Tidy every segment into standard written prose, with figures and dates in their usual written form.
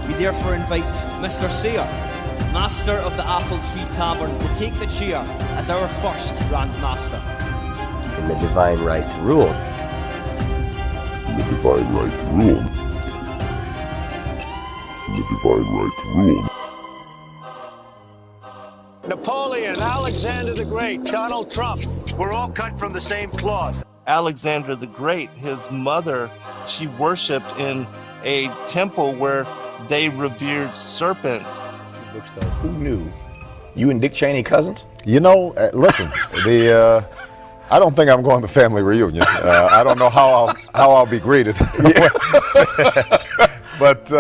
We therefore invite Mr. Sayer, Master of the Apple Tree Tavern, to take the chair as our first Grand Master. In the divine right to rule. In the divine right to rule. In the divine right to rule. Napoleon, Alexander the Great, Donald Trump, we're all cut from the same cloth. Alexander the Great, his mother, she worshipped in a temple where they revered serpents. Who knew you and Dick Cheney cousins? You know, listen, I don't think I'm going to family reunion. I don't know how I'll be greeted. But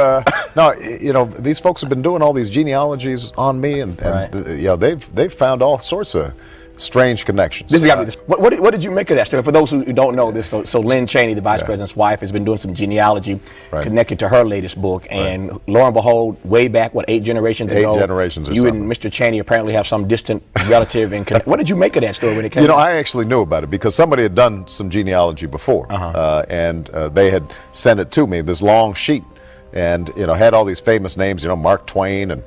no, you know, these folks have been doing all these genealogies on me, and Right. You know, they've found all sorts of strange connections. This is what did you make of that story? For those who don't know this, so Lynn Cheney, the vice president's wife, has been doing some genealogy connected to her latest book, and lo and behold, way back, 8 generations ago? 8 generations or you something. and Mr. Cheney apparently have some distant relative. What did you make of that story when it came? You know, I actually knew about it because somebody had done some genealogy before, and they had sent it to me, this long sheet, and you know, had all these famous names, you know, Mark Twain and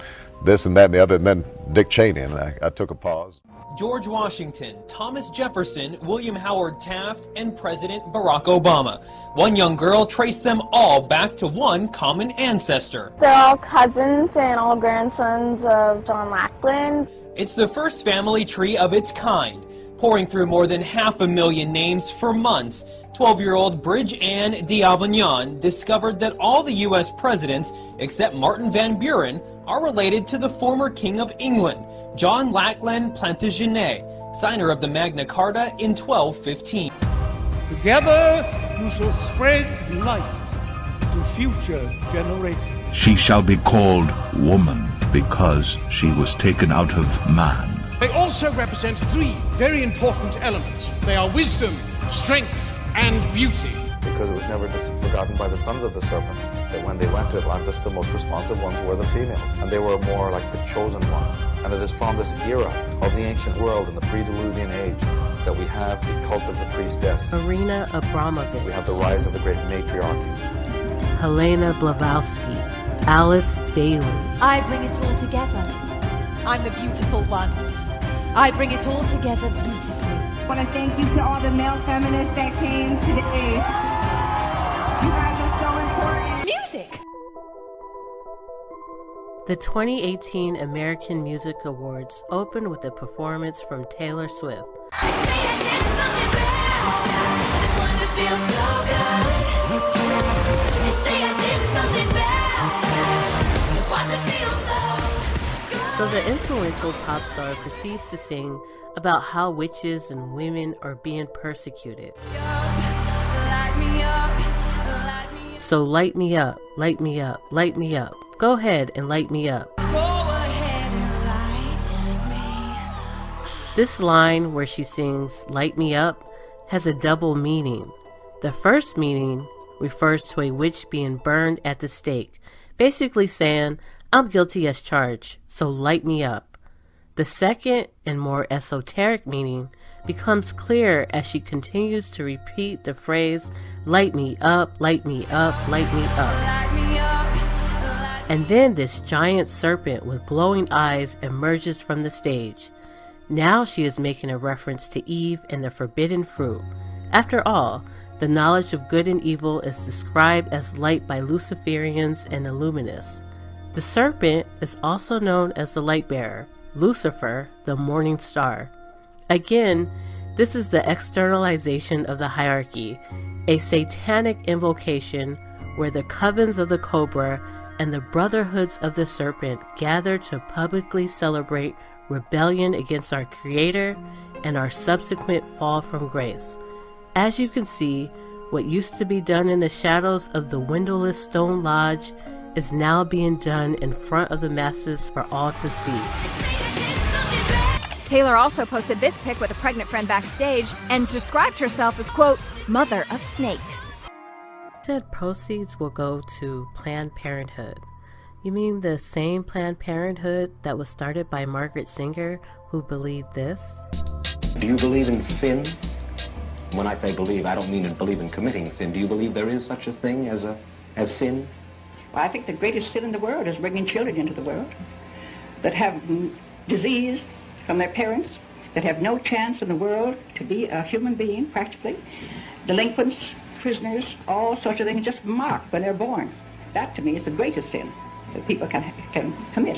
this and that and the other, and then Dick Cheney, and I took a pause. George Washington, Thomas Jefferson, William Howard Taft, and President Barack Obama. One young girl traced them all back to one common ancestor. They're all cousins and all grandsons of John Lackland. It's the first family tree of its kind. Pouring through more than 500,000 names for months, 12-year-old Bridge Ann d'Avignon discovered that all the U.S. presidents, except Martin Van Buren, are related to the former King of England, John Lackland Plantagenet, signer of the Magna Carta in 1215. Together you shall spread light to future generations. She shall be called woman because she was taken out of man. They also represent 3 very important elements. They are wisdom, strength, and beauty. Because it was never forgotten by the sons of the serpent that when they went to Atlantis, the most responsive ones were the females, and they were more like the chosen ones. And it is from this era of the ancient world in the pre-Diluvian age that we have the cult of the priestess. Marina Abramovich. We have the rise of the great matriarchies. Helena Blavatsky. Alice Bailey. I bring it all together. I'm the beautiful one. I bring it all together beautifully. I want to thank you to all the male feminists that came today. You guys are so important. Music! The 2018 American Music Awards opened with a performance from Taylor Swift. I say I did something bad. It wants to feel so good. I say I did something bad. It wants to feel so good. So the influential pop star proceeds to sing about how witches and women are being persecuted. So light me up, light me up, light me up. Go ahead and light me up. This line where she sings light me up has a double meaning. The first meaning refers to a witch being burned at the stake, basically saying, I'm guilty as charged, so light me up. The second and more esoteric meaning becomes clear as she continues to repeat the phrase, light me up, light me up, light me up. And then this giant serpent with glowing eyes emerges from the stage. Now she is making a reference to Eve and the forbidden fruit. After all, the knowledge of good and evil is described as light by Luciferians and Illuminists. The serpent is also known as the light bearer, Lucifer, the morning star. Again, this is the externalization of the hierarchy, a satanic invocation where the covens of the cobra and the brotherhoods of the serpent gather to publicly celebrate rebellion against our Creator and our subsequent fall from grace. As you can see, what used to be done in the shadows of the windowless stone lodge is now being done in front of the masses for all to see. Taylor also posted this pic with a pregnant friend backstage and described herself as, quote, mother of snakes. Said proceeds will go to Planned Parenthood. You mean the same Planned Parenthood that was started by Margaret Sanger, who believed this? Do you believe in sin? When I say believe, I don't mean believe in committing sin. Do you believe there is such a thing as sin? Well, I think the greatest sin in the world is bringing children into the world that have disease from their parents, that have no chance in the world to be a human being, practically. Delinquents, prisoners, all sorts of things just marked when they're born. That, to me, is the greatest sin that people can commit.